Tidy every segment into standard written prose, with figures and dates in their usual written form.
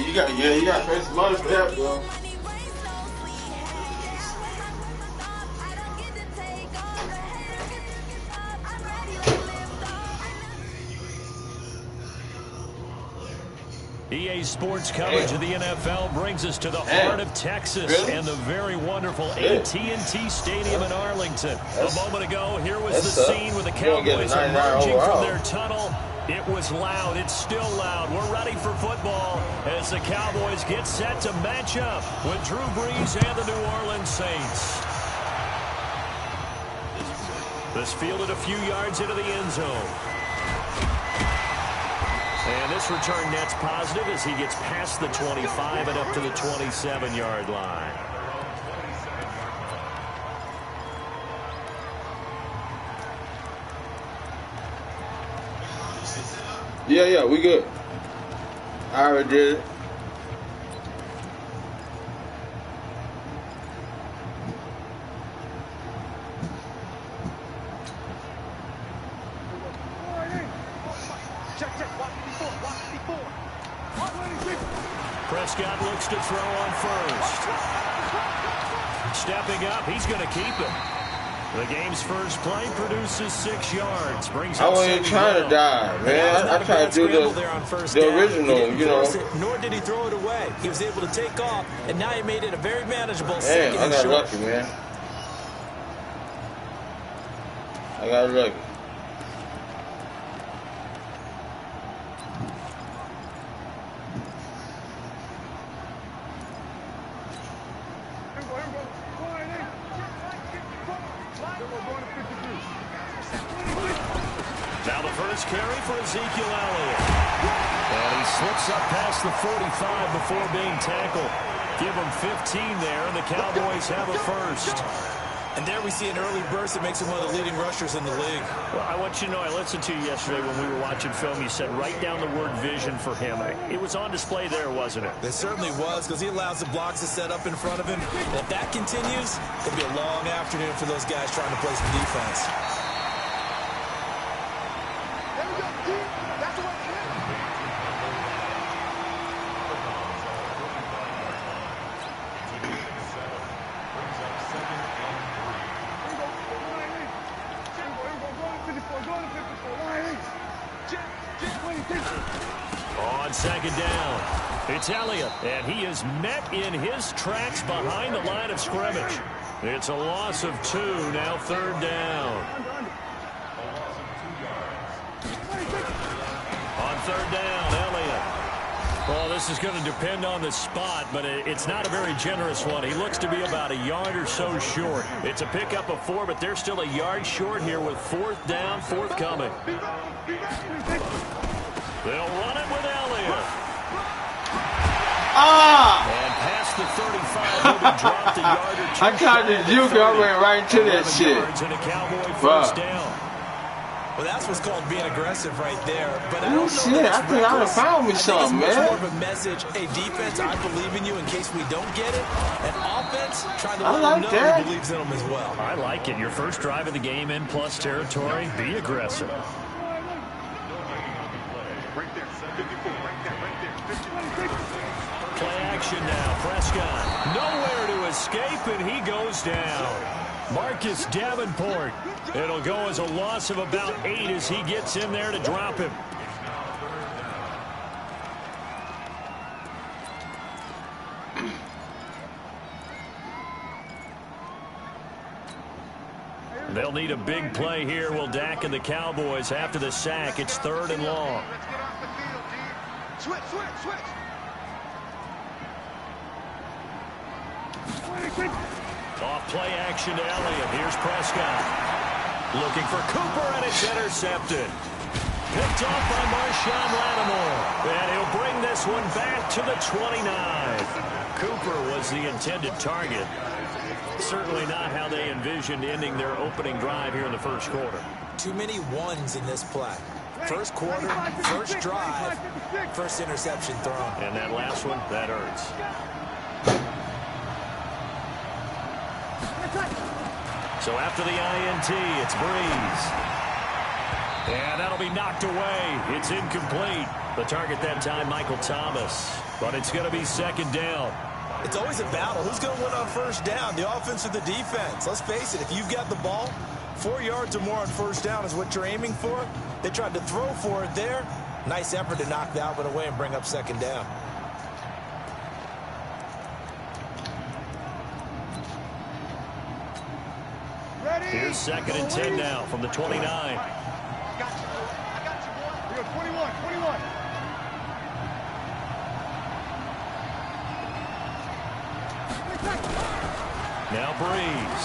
you got to pay some money for that, bro. EA Sports coverage of the NFL brings us to the heart of Texas and the very wonderful AT&T Stadium in Arlington. A moment ago, here was the scene where the Cowboys emerging from their tunnel. It was loud. It's still loud. We're ready for football as the Cowboys get set to match up with Drew Brees and the New Orleans Saints. This fielded a few yards into the end zone. And this return net's positive as he gets past the 25 and up to the 27-yard line. Yeah, we good. I already did it. Prescott looks to throw on first. Stepping up, he's going to keep it. The game's first play produces 6 yards. Brings I wasn't trying to die, man. I tried to do the original, you know. Nor did he throw it away. He was able to take off, and now he made it a very manageable Damn, second and I got short. lucky, man. I got lucky. Now the first carry for Ezekiel Elliott. And he slips up past the 45 before being tackled. Give him 15 there, and the Cowboys have a first. And there we see an early burst that makes him one of the leading rushers in the league. Well, I want you to know, I listened to you yesterday when we were watching film. You said write down the word vision for him. It was on display there, wasn't it? It certainly was, because he allows the blocks to set up in front of him. And if that continues, it'll be a long afternoon for those guys trying to play some defense. On second down, it's Elliott, and he is met in his tracks behind the line of scrimmage. It's a loss of 2, now third down. On third down, Elliott. Well, this is going to depend on the spot, but it's not a very generous one. He looks to be about a yard or so short. It's a pickup of 4, but they're still a yard short here with fourth down, forthcoming. They'll run it with Elliott. And past the 35, he'll be dropped a yard or 2. I tried to juke, I went right into that shit. And a Cowboy first down. Well, that's what's called being aggressive right there. But I Oh, don't know shit, that I think I done found me it's something, much man. more of a message, a defense, I believe in you in case we don't get it. An offense, trying to I let like them know that. he believes in them as well. I like it. Your first drive of the game in plus territory. Be aggressive. Play action now. Prescott nowhere to escape, and he goes down. Marcus Davenport. It'll go as a loss of about 8 as he gets in there to drop him. They'll need a big play here. Will Dak and the Cowboys after the sack. It's third and long. Switch. Off play action to Elliott. Here's Prescott. Looking for Cooper, and it's intercepted. Picked off by Marshawn Lattimore. And he'll bring this one back to the 29. Cooper was the intended target. Certainly not how they envisioned ending their opening drive here in the first quarter. Too many ones in this play. First quarter, first drive, first interception thrown. And that last one, that hurts. So after the INT, it's Brees. And that'll be knocked away. It's incomplete. The target that time, Michael Thomas. But it's going to be second down. It's always a battle. Who's going to win on first down, the offense or the defense? Let's face it, if you've got the ball, 4 yards or more on first down is what you're aiming for. They tried to throw for it there. Nice effort to knock that one away and bring up second down. Here's second and 10 now from the 29. I got you, boy. We got 21. Now Breeze.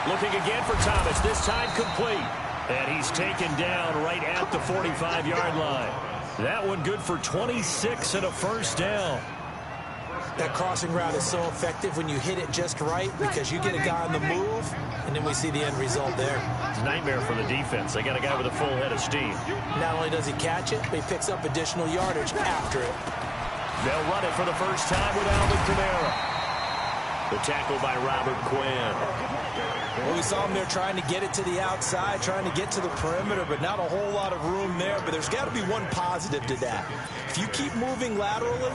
Looking again for Thomas, this time complete. And he's taken down right at the 45-yard line. That one good for 26 and a first down. That crossing route is so effective when you hit it just right because you get a guy on the move, and then we see the end result there. It's a nightmare for the defense. They got a guy with a full head of steam. Not only does he catch it, but he picks up additional yardage after it. They'll run it for the first time with Alvin Kamara. The tackle by Robert Quinn. Well, we saw him there trying to get it to the outside, trying to get to the perimeter, but not a whole lot of room there. But there's got to be one positive to that. If you keep moving laterally,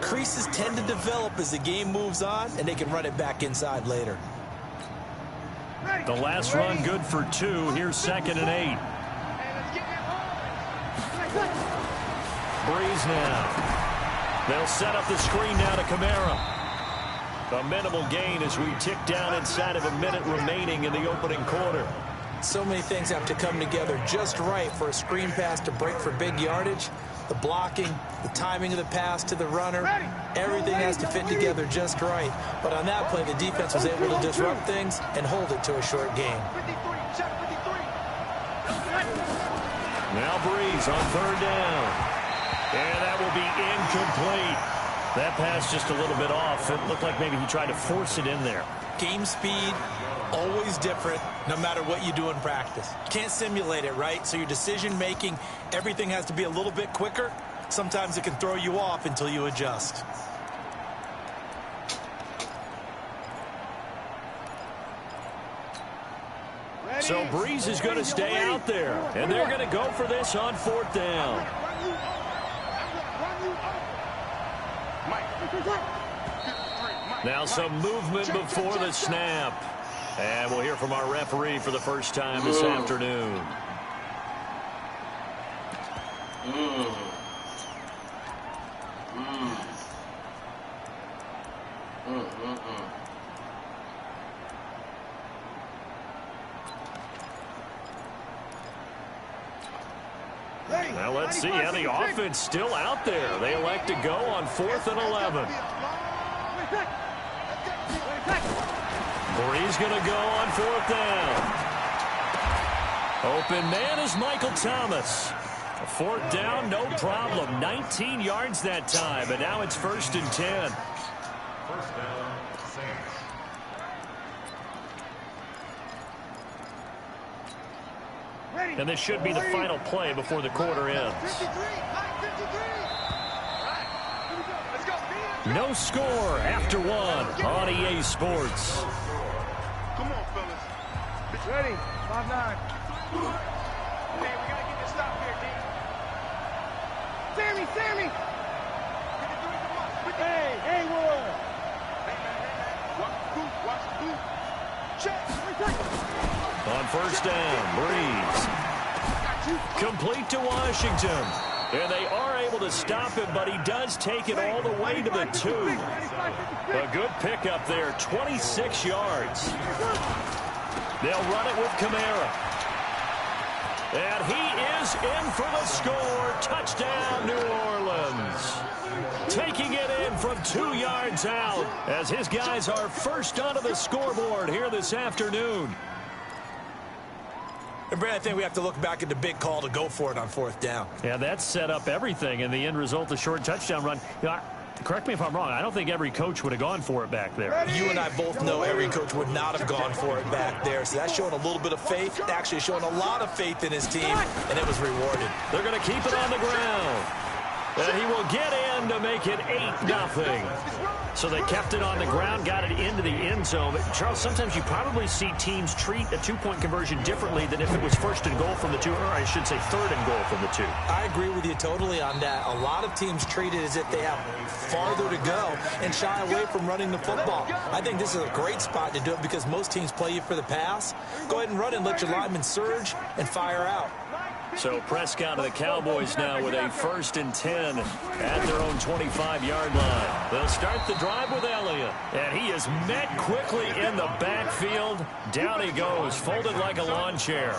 creases tend to develop as the game moves on, and they can run it back inside later. The last run good for 2. Here's second and 8. Breeze now. They'll set up the screen now to Kamara. A minimal gain as we tick down inside of a minute remaining in the opening quarter. So many things have to come together just right for a screen pass to break for big yardage. The blocking, the timing of the pass to the runner, everything has to fit together just right. But on that play, the defense was able to disrupt things and hold it to a short gain. Now Breeze on third down. And that will be incomplete. That pass just a little bit off. It looked like maybe he tried to force it in there. Game speed, always different, no matter what you do in practice. Can't simulate it, right? So your decision-making, everything has to be a little bit quicker. Sometimes it can throw you off until you adjust. So Breeze is going to stay out there, and they're going to go for this on fourth down. Now some movement before the snap. And we'll hear from our referee for the first time this afternoon. Now let's see how the offense still out there. They elect to go on 4th and 11. Breeze going to go on 4th down. Open man is Michael Thomas. A 4th down, no problem. 19 yards that time, and now it's 1st and 10. First down, Saints. And this should be the final play before the quarter ends. No score after 1 on EA Sports. Come on, fellas. Ready? 5-9. Hey, we gotta get this stop here, D. Sammy! Hey, Haywood! Hey, man. Watch the boot. Check. On first down, Breeze. Complete to Washington. And they are able to stop him, but he does take it all the way to the 2. A good pickup there, 26 yards. They'll run it with Kamara. And he is in for the score. Touchdown, New Orleans. Taking it in from 2 yards out as his guys are first onto the scoreboard here this afternoon. And, Brad, I think we have to look back at the big call to go for it on 4th down. Yeah, that set up everything in the end result, the short touchdown run. You know, correct me if I'm wrong, I don't think every coach would have gone for it back there. You and I both know every coach would not have gone for it back there. So that's showing a little bit of faith, actually showing a lot of faith in his team, and it was rewarded. They're going to keep it on the ground. And he will get in to make it 8-0. So they kept it on the ground, got it into the end zone. But Charles, sometimes you probably see teams treat a two-point conversion differently than if it was first and goal from the 2, or I should say third and goal from the 2. I agree with you totally on that. A lot of teams treat it as if they have farther to go and shy away from running the football. I think this is a great spot to do it because most teams play you for the pass. Go ahead and run and let your linemen surge and fire out. So Prescott of the Cowboys now with a 1st and 10 at their own 25-yard line. They'll start the drive with Elliott. And he is met quickly in the backfield. Down he goes, folded like a lawn chair.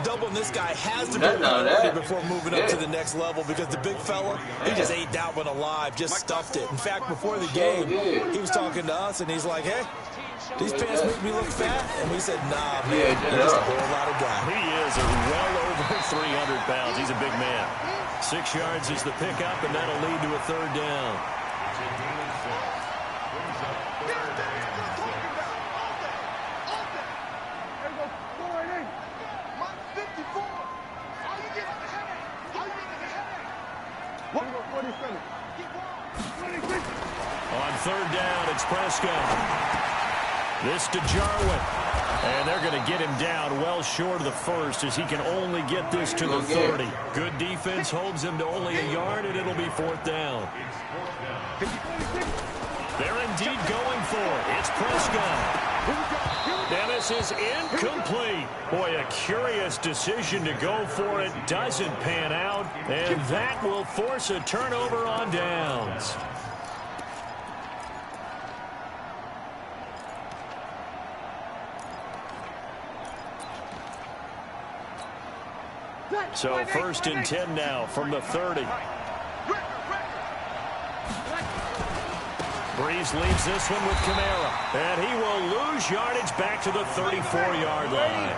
Doubling this guy has to be ready before moving up to the next level because the big fella, he just ate that one alive, just stuffed it. In fact, before the game, he was talking to us, and he's like, hey, these pants make me look fat? And we said, nah, man, he's just a whole lot of guy. He is well over 300 pounds. He's a big man. 6 yards is the pickup, and that'll lead to a 3rd down. On 3rd down, it's Prescott. This to Jarwin. And they're going to get him down well short of the 1st as he can only get this to the 30. Good defense holds him to only a yard, and it'll be 4th down. They're indeed going for it. It's Prescott. Dennis is incomplete. Boy, a curious decision to go for it. Doesn't pan out, and that will force a turnover on downs. So 1st and 10 now from the 30. Breeze leaves this one with Kamara. And he will lose yardage back to the 34-yard line.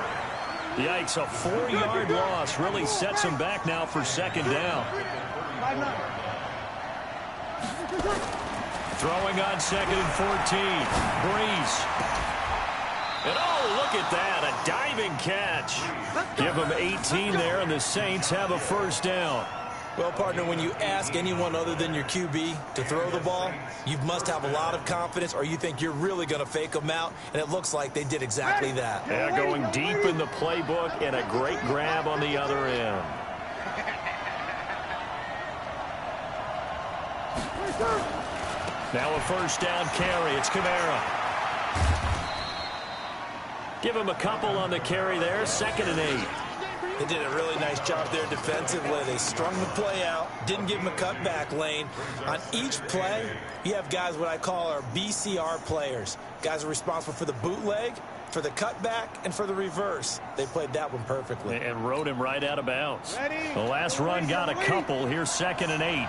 Yikes, a 4-yard loss really sets him back now for 2nd down. Throwing on 2nd and 14. Breeze. And oh, look at that, a diving catch. Give them 18 there, and the Saints have a 1st down. Well, partner, when you ask anyone other than your QB to throw the ball, you must have a lot of confidence or you think you're really going to fake them out, and it looks like they did exactly that. Yeah, going deep in the playbook and a great grab on the other end. Now a 1st down carry. It's Kamara. Give him a couple on the carry there. 2nd and 8. They did a really nice job there defensively. They strung the play out, didn't give him a cutback lane. On each play, you have guys what I call our BCR players. Guys are responsible for the bootleg, for the cutback, and for the reverse. They played that one perfectly. And rode him right out of bounds. The last run got a couple. Here's 2nd and 8.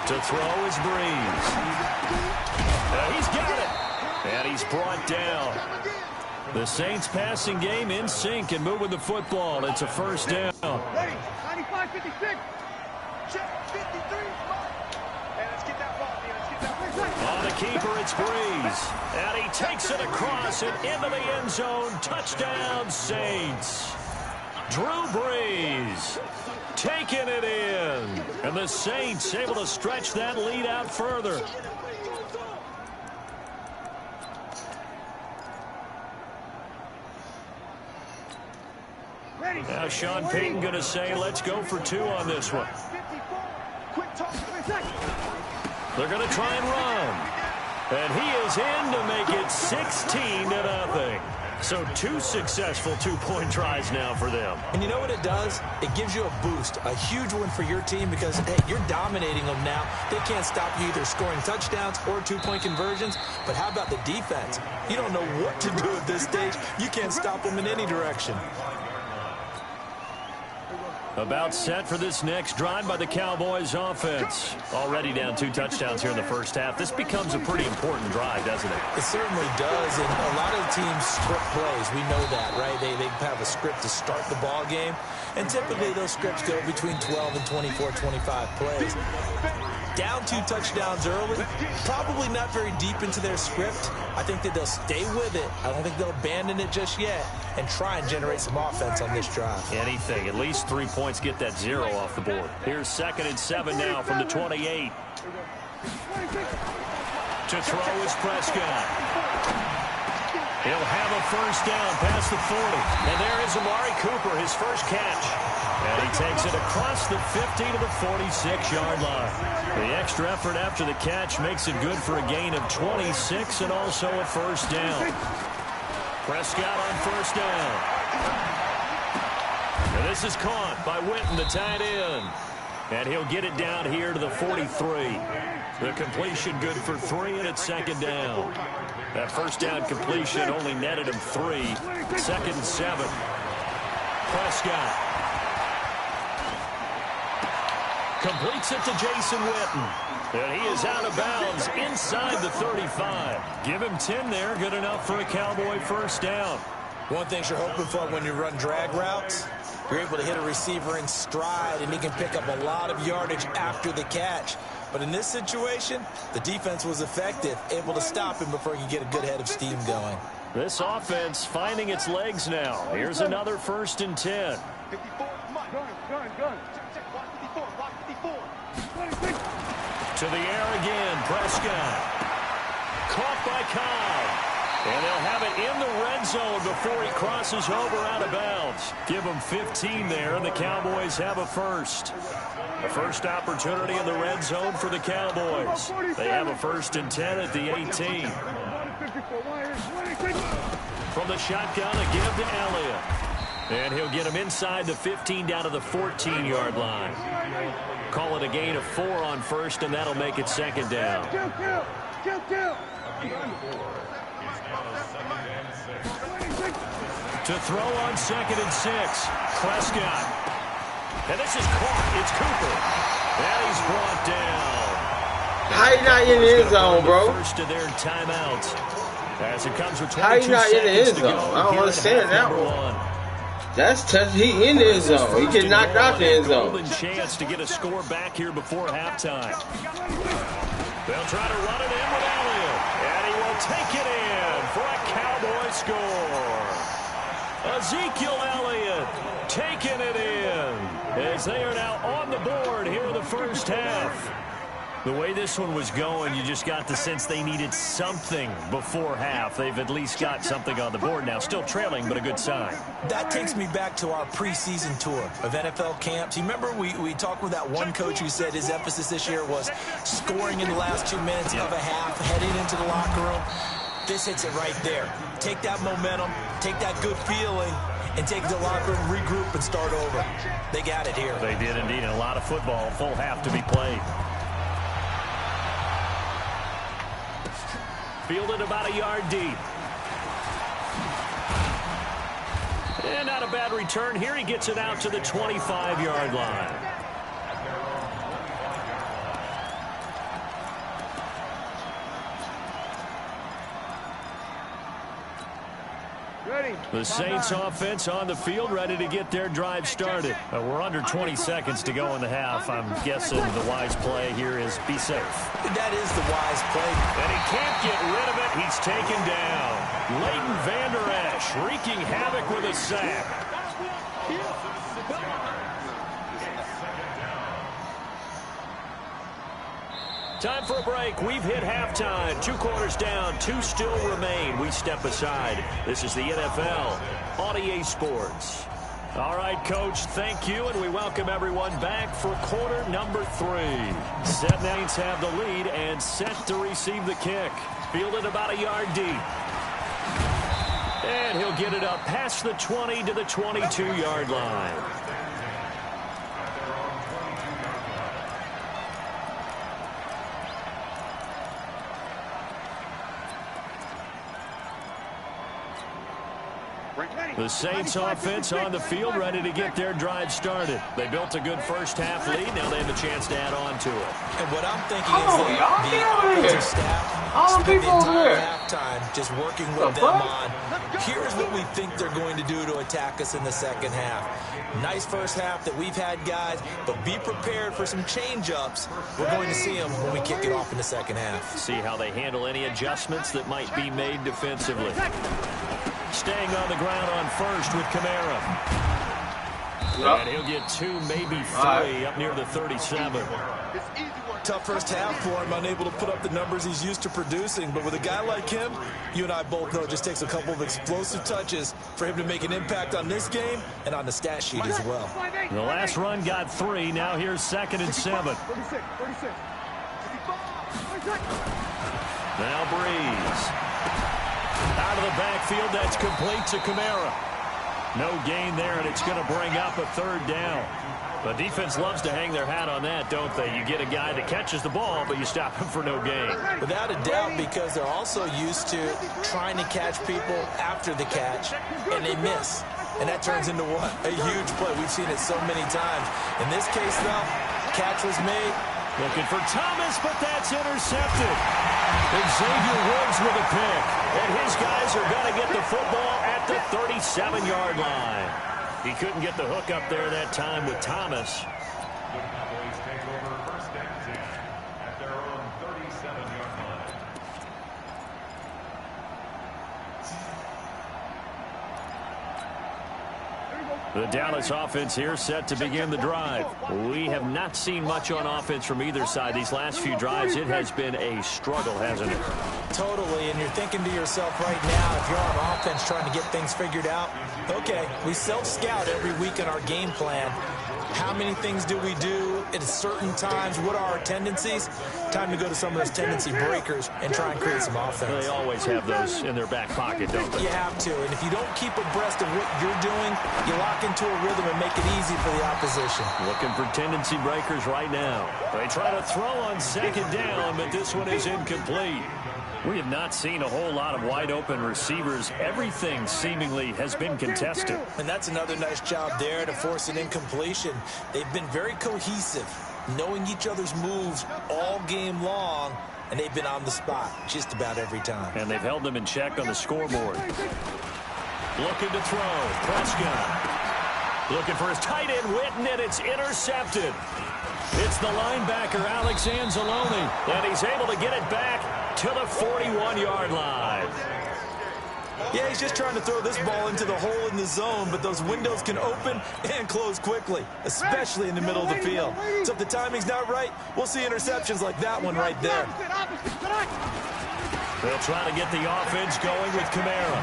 To throw is Breeze. He's got it. And he's brought down. The Saints passing game in sync and moving the football. It's a 1st down. Ready, 95-56. Check 53. Hey, let's get that ball, man. Let's get that ball. On the keeper, it's Breeze. And he takes it across and into the end zone. Touchdown, Saints. Drew Brees taking it in. And the Saints able to stretch that lead out further. Now Sean Payton going to say, let's go for 2 on this one. They're going to try and run. And he is in to make it 16-0. So 2 successful 2-point tries now for them. And you know what it does? It gives you a boost, a huge one for your team because, hey, you're dominating them now. They can't stop you either scoring touchdowns or 2-point conversions. But how about the defense? You don't know what to do at this stage. You can't stop them in any direction. About set for this next drive by the Cowboys offense. Already down 2 touchdowns here in the first half. This becomes a pretty important drive, doesn't it? It certainly does, and a lot of teams script plays. We know that, right? They have a script to start the ball game, and typically those scripts go between 12 and 24, 25 plays. Down 2 touchdowns early, probably not very deep into their script, I think that they'll stay with it. I don't think they'll abandon it just yet and try and generate some offense on this drive. Anything. At least 3 points, get that 0 off the board. Here's 2nd and 7 now from the 28. To throw is Prescott. He'll have a first down past the 40. And there is Amari Cooper, his first catch. And he takes it across the 50 to the 46-yard line. The extra effort after the catch makes it good for a gain of 26 and also a first down. Prescott on first down. And this is caught by Witten, the tight end. And he'll get it down here to the 43. The completion good for 3, and it's 2nd down. That first down completion only netted him 3. 2nd and 7. Prescott completes it to Jason Witten. And he is out of bounds inside the 35. Give him 10 there. Good enough for a Cowboy first down. One thing you're hoping for when you run drag routes, you're able to hit a receiver in stride, and he can pick up a lot of yardage after the catch. But in this situation, the defense was effective, able to stop him before he could get a good head of steam going. This offense finding its legs now. Here's another 1st and 10. 54, come on, gun. Check, block 54, block 54. To the air again, Prescott. Caught by Cobb. And they'll have it in the red zone before he crosses over out of bounds. Give them 15 there, and the Cowboys have a first. A first opportunity in the red zone for the Cowboys. They have a 1st and 10 at the 18. From the shotgun, a give to Elliott. And he'll get him inside the 15 down to the 14-yard line. Call it a gain of 4 on first, and that'll make it 2nd down. To throw on 2nd and 6, Prescott. And this is caught. It's Cooper. And he's brought down. How you not in the end zone, bro? First of their timeouts. As it comes with 22 How you not in the end zone? I don't understand that one. That's tough. He in the end zone. He get knocked out the end zone. Golden chance to get a score back here before halftime. They'll try to run it in with Elliott. And he will take it in for a Cowboy score. Ezekiel Elliott taking it in as they are now on the board here in the first half. The way this one was going, you just got the sense they needed something before half. They've at least got something on the board now. Still trailing, but a good sign. That takes me back to our preseason tour of NFL camps. You remember we talked with that one coach who said his emphasis this year was scoring in the last 2 minutes of a half, heading into the locker room. This hits it right there. Take that momentum, take that good feeling, and take the locker room, regroup, and start over. They got it here. They did indeed, and a lot of football, full half to be played. Fielded about a yard deep. And not a bad return. Here he gets it out to the 25-yard line. The Saints offense on the field, ready to get their drive started. We're under 20 seconds to go in the half. I'm guessing the wise play here is be safe. That is the wise play. And he can't get rid of it. He's taken down. Leighton Vander Esch wreaking havoc with a sack. Time for a break. We've hit halftime. 2 quarters down. 2 still remain. We step aside. This is the NFL on EA Sports. All right, Coach, thank you, and we welcome everyone back for quarter number 3. Saints have the lead and set to receive the kick. Fielded about a yard deep. And he'll get it up past the 20 to the 22-yard line. The Saints offense on the field, ready to get their drive started. They built a good first half lead. Now they have a chance to add on to it. And what I'm thinking is that the offensive staff spent the entire halftime just working with them on Here's what we think they're going to do to attack us in the second half. Nice first half that we've had, guys, but be prepared for some change-ups. We're going to see them when we kick it off in the second half. See how they handle any adjustments that might be made defensively. Staying on the ground on first with Kamara. And he'll get 2, maybe 3 up near the 37. Tough first half for him, unable to put up the numbers he's used to producing. But with a guy like him, you and I both know it just takes a couple of explosive touches for him to make an impact on this game and on the stat sheet as well. The last run got 3. Now here's 2nd and 7. Now Breeze. Out of the backfield, that's complete to Kamara. No gain there, and it's going to bring up a 3rd down. The defense loves to hang their hat on that, don't they? You get a guy that catches the ball, but you stop him for no gain. Without a doubt, because they're also used to trying to catch people after the catch, and they miss. And that turns into what? A huge play. We've seen it so many times. In this case, though, catch was made. Looking for Thomas, but that's intercepted. Xavier Woods with a pick. And his guys are going to get the football at the 37-yard line. He couldn't get the hook up there that time with Thomas. Cowboys take over 1st and 10 at their own 37-yard line. The Dallas offense here set to begin the drive. We have not seen much on offense from either side. These last few drives, it has been a struggle, hasn't it? Totally, and you're thinking to yourself right now, if you're on offense trying to get things figured out, okay, we self-scout every week in our game plan. How many things do we do at certain times? What are our tendencies? Time to go to some of those tendency breakers and try and create some offense. They always have those in their back pocket, don't they? You have to, and if you don't keep abreast of what you're doing, you lock into a rhythm and make it easy for the opposition. Looking for tendency breakers right now. They try to throw on 2nd down, but this one is incomplete. We have not seen a whole lot of wide-open receivers. Everything seemingly has been contested. And that's another nice job there to force an incompletion. They've been very cohesive, knowing each other's moves all game long, and they've been on the spot just about every time. And they've held them in check on the scoreboard. Looking to throw. Prescott. Looking for his tight end, Witten, and it's intercepted. It's the linebacker, Alex Anzalone, and he's able to get it back to the 41-yard line. Yeah, he's just trying to throw this ball into the hole in the zone, but those windows can open and close quickly, especially in the middle of the field. So if the timing's not right, we'll see interceptions like that one right there. They'll try to get the offense going with Kamara.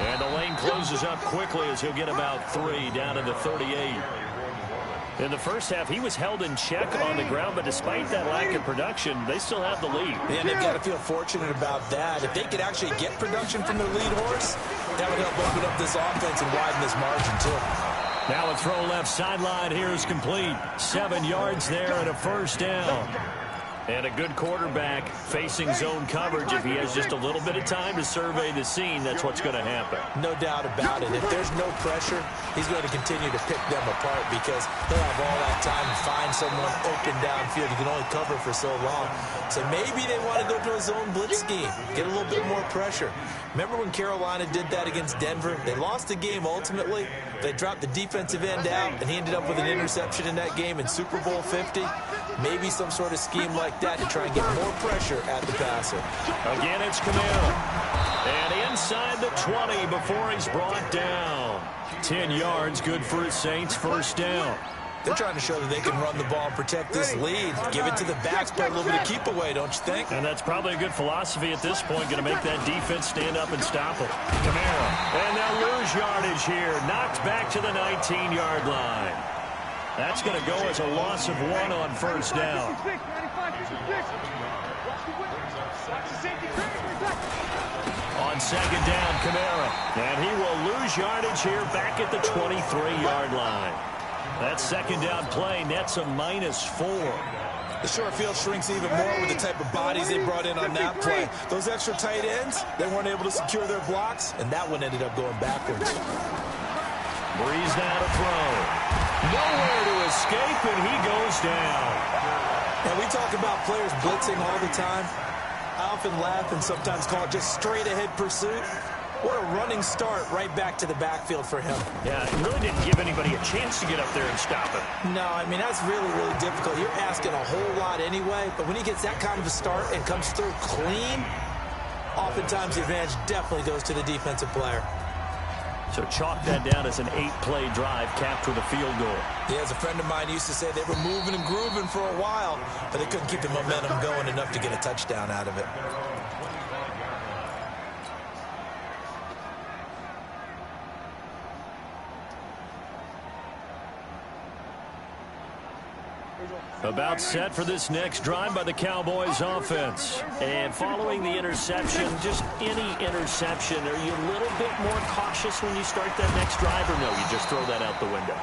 And the lane closes up quickly as he'll get about 3 down to the 38. In the first half, he was held in check on the ground, but despite that lack of production, they still have the lead. And they've got to feel fortunate about that. If they could actually get production from their lead horse, that would help open up this offense and widen this margin, too. Now a throw left sideline here is complete. 7 yards there and a 1st down. And a good quarterback facing zone coverage. If he has just a little bit of time to survey the scene, that's what's going to happen. No doubt about it. If there's no pressure, he's going to continue to pick them apart because he'll have all that time to find someone open downfield. You can only cover for so long. So maybe they want to go to a zone blitz scheme, get a little bit more pressure. Remember when Carolina did that against Denver? They lost the game ultimately. They dropped the defensive end out, and he ended up with an interception in that game in Super Bowl 50. Maybe some sort of scheme like that to try and get more pressure at the passer. Again, it's Kamara. And inside the 20 before he's brought down. 10 yards, good for his Saints, 1st down. They're trying to show that they can run the ball and protect this lead. Give it to the backs, play a little bit of keep away, don't you think? And that's probably a good philosophy at this point, going to make that defense stand up and stop it. Kamara. And they'll lose yardage here. Knocked back to the 19-yard line. That's going to go as a loss of 1 on 1st down. On 2nd down, Kamara. And he will lose yardage here back at the 23-yard line. That 2nd down play nets a -4. The short field shrinks even more with the type of bodies they brought in on that play. Those extra tight ends, they weren't able to secure their blocks, and that one ended up going backwards. Breeze now to throw. Nowhere to escape, and he goes down. And we talk about players blitzing all the time. I often laugh and sometimes call it just straight-ahead pursuit. What a running start right back to the backfield for him. Yeah, it really didn't give anybody a chance to get up there and stop him. No, I mean, that's really, really difficult. You're asking a whole lot anyway, but when he gets that kind of a start and comes through clean, oftentimes the advantage definitely goes to the defensive player. So chalk that down as an 8-play drive capped with a field goal. Yeah, as a friend of mine used to say, they were moving and grooving for a while, but they couldn't keep the momentum going enough to get a touchdown out of it. About set for this next drive by the Cowboys offense. And following the interception, just any interception, are you a little bit more cautious when you start that next drive, or no, you just throw that out the window?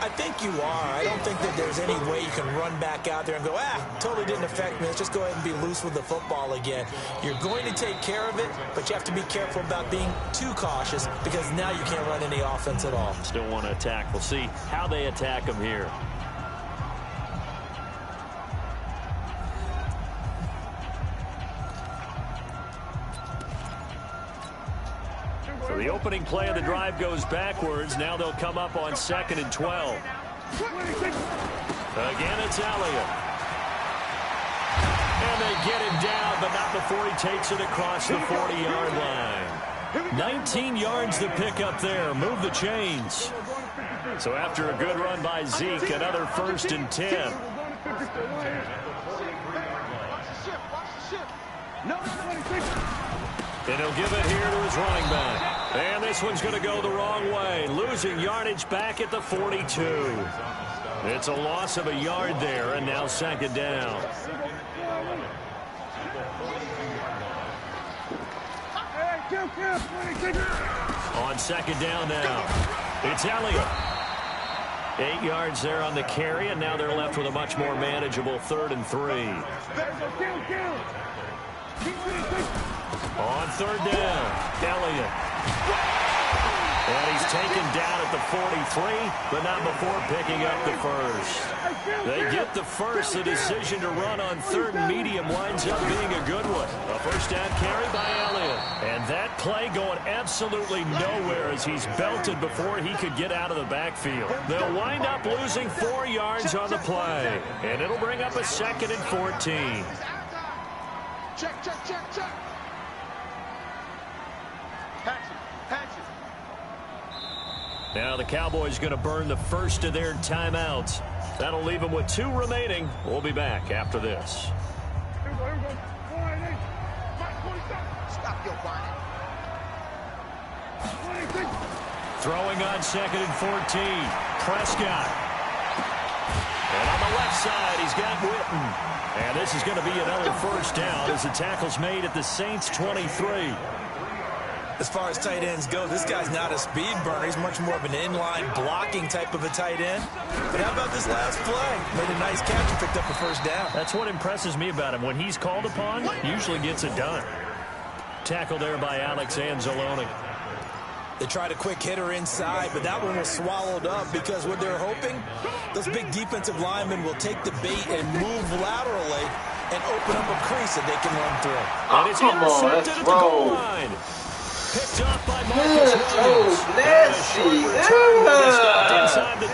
I think you are. I don't think that there's any way you can run back out there and go, totally didn't affect me. Let's just go ahead and be loose with the football again. You're going to take care of it, but you have to be careful about being too cautious because now you can't run any offense at all. Still want to attack. We'll see how they attack them here. So the opening play of the drive goes backwards. Now they'll come up on 2nd and 12. Again, it's Elliott. And they get him down, but not before he takes it across the 40-yard line. 19 yards to pick up there. Move the chains. So after a good run by Zeke, another 1st and 10. And he'll give it here to his running back. And this one's going to go the wrong way. Losing yardage back at the 42. It's a loss of a yard there, and now 2nd down. On 2nd down now, it's Elliott. 8 yards there on the carry, and now they're left with a much more manageable 3rd and 3. On 3rd down, Elliott. And he's taken down at the 43, but not before picking up the 1st. They get the 1st. The decision to run on 3rd and medium winds up being a good one. A 1st down carry by Elliott. And that play going absolutely nowhere as he's belted before he could get out of the backfield. They'll wind up losing 4 yards on the play. And it'll bring up a 2nd and 14. Check. Now the Cowboys going to burn the 1st of their timeouts. That'll leave them with 2 remaining. We'll be back after this. Here we go. Stop your bonnet. Throwing on 2nd and 14. Prescott. And on the left side, he's got Witten. And this is going to be another 1st down as the tackle's made at the Saints' 23. As far as tight ends go, this guy's not a speed burner. He's much more of an inline blocking type of a tight end. But how about this last play? Made a nice catch and picked up a 1st down. That's what impresses me about him. When he's called upon, usually gets it done. Tackle there by Alex Anzalone. They tried a quick hitter inside, but that one was swallowed up because what they're hoping, those big defensive linemen will take the bait and move laterally and open up a crease that they can run through. And it's intercepted at the goal line. Picked off by Marcus Williams.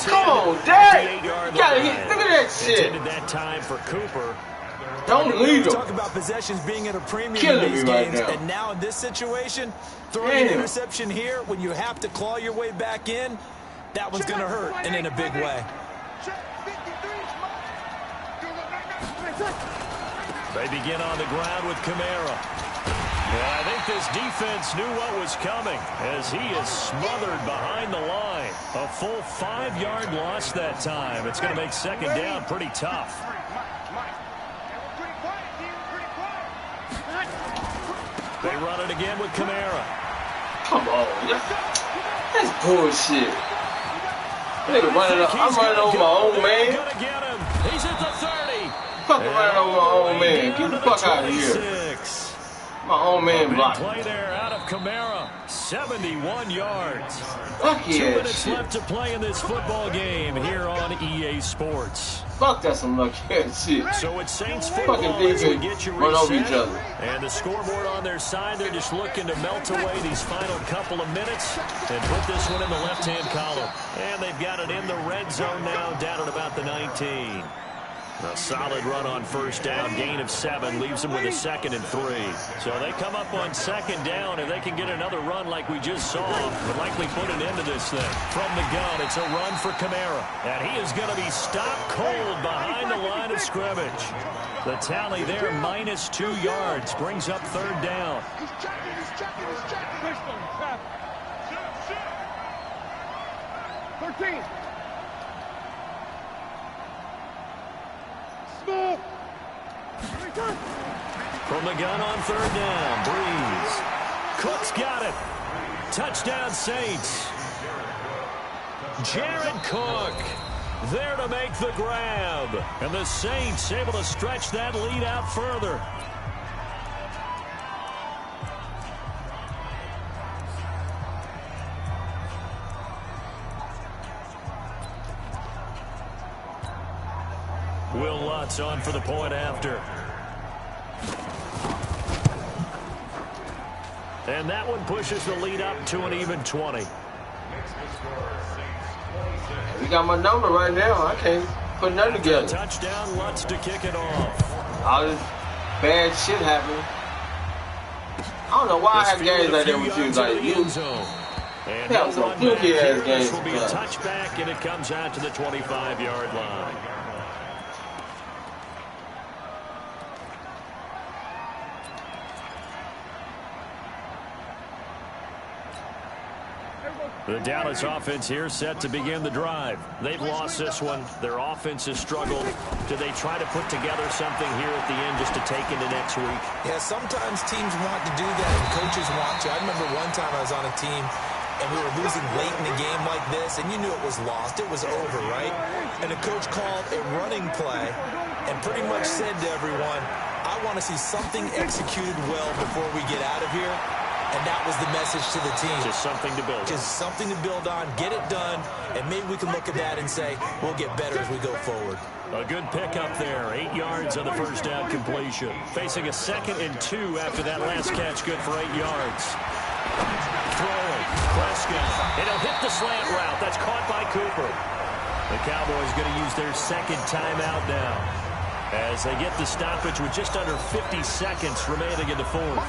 Come on, Dad. Look at that shit. Intended that time for Cooper. Don't leave him. Talk about possessions being at a premium in these games, and now in this situation, throwing an interception here when you have to claw your way back in, that one's going to hurt, and in a big way. They begin on the ground with Kamara. And I think this defense knew what was coming as he is smothered behind the line. A full 5-yard loss that time. It's going to make 2nd down pretty tough. They run it again with Kamara. Come on. That's bullshit. Nigga running up. I'm running over my own man. Gonna get him. He's at the 30. Fucking running over my own man. Get the fuck out of here. My own man blocked. Play there out of Kamara, 71 yards. Fuck 2 yeah, minutes shit. left to play in this football game here on EA Sports. Fuck, that's some lucky ass shit. So it's Saints Fucking football as we defense get you run over each reset. other. And the scoreboard on their side, they're just looking to melt away these final couple of minutes and put this one in the left-hand column. And they've got it in the red zone now, down at about the 19. A solid run on first down, gain of 7, leaves them with a 2nd and 3. So they come up on 2nd down, and they can get another run like we just saw, but likely put an end to this thing. From the gun, it's a run for Kamara, and he is going to be stopped cold behind the line of scrimmage. The tally there, -2 yards, brings up 3rd down. He's checking, he's checking, he's checking. 13. From the gun on 3rd down, Breeze. Cook's got it. Touchdown Saints. Jared Cook there to make the grab. And the Saints able to stretch that lead out further. Will Lutz on for the point after. And that one pushes the lead up to an even 20. You got my number right now. I can't put nothing together. Touchdown, Lutz to kick it off. All this bad shit happening. I don't know why I have games like that with you. Like, you have some fluky ass games. This will be a touchback, and it comes out to the 25-yard line. The Dallas offense here set to begin the drive. They've lost this one. Their offense has struggled. Do they try to put together something here at the end just to take into next week? Yeah, sometimes teams want to do that and coaches want to. I remember one time I was on a team and we were losing late in a game like this, and you knew it was lost. It was over, right? And the coach called a running play and pretty much said to everyone, I want to see something executed well before we get out of here. And that was the message to the team. Just something to build on. Just something to build on, get it done, and maybe we can look at that and say, we'll get better as we go forward. A good pickup there. 8 yards on the first down completion. Facing a 2nd and 2 after that last catch, good for 8 yards. Throwing, Prescott. It'll hit the slant route. That's caught by Cooper. The Cowboys going to use their 2nd timeout now as they get the stoppage with just under 50 seconds remaining in the 4th.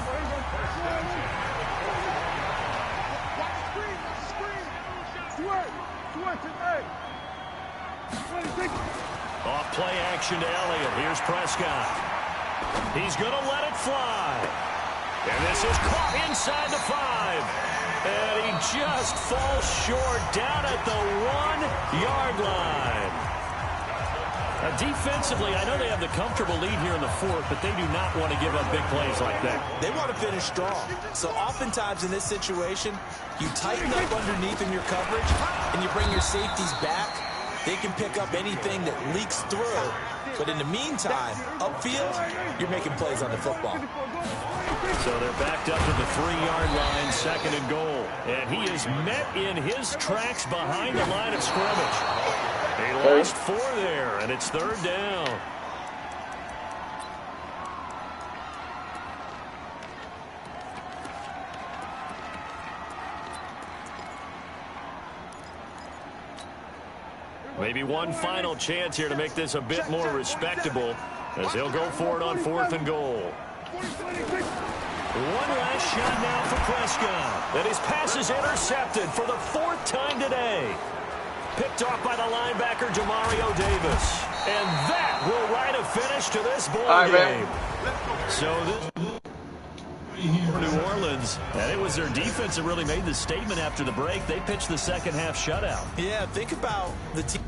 Off play action to Elliott. Here's Prescott. He's going to let it fly. And this is caught inside the 5. And he just falls short down at the 1-yard line. Now, defensively, I know they have the comfortable lead here in the 4th, but they do not want to give up big plays like that. They want to finish strong. So oftentimes in this situation, you tighten up underneath in your coverage, and you bring your safeties back. They can pick up anything that leaks through. But in the meantime, upfield, you're making plays on the football. So they're backed up to the 3-yard line, 2nd and goal. And he is met in his tracks behind the line of scrimmage. He lost 4 there, and it's 3rd down. Maybe one final chance here to make this a bit more respectable as he'll go for it on 4th and goal. One last shot now for Prescott. And his pass is intercepted for the 4th time today. Picked off by the linebacker, Demario Davis. And that will write a finish to this ball game. So this New Orleans, and it was their defense that really made the statement after the break. They pitched the second half shutout. Yeah, think about the team.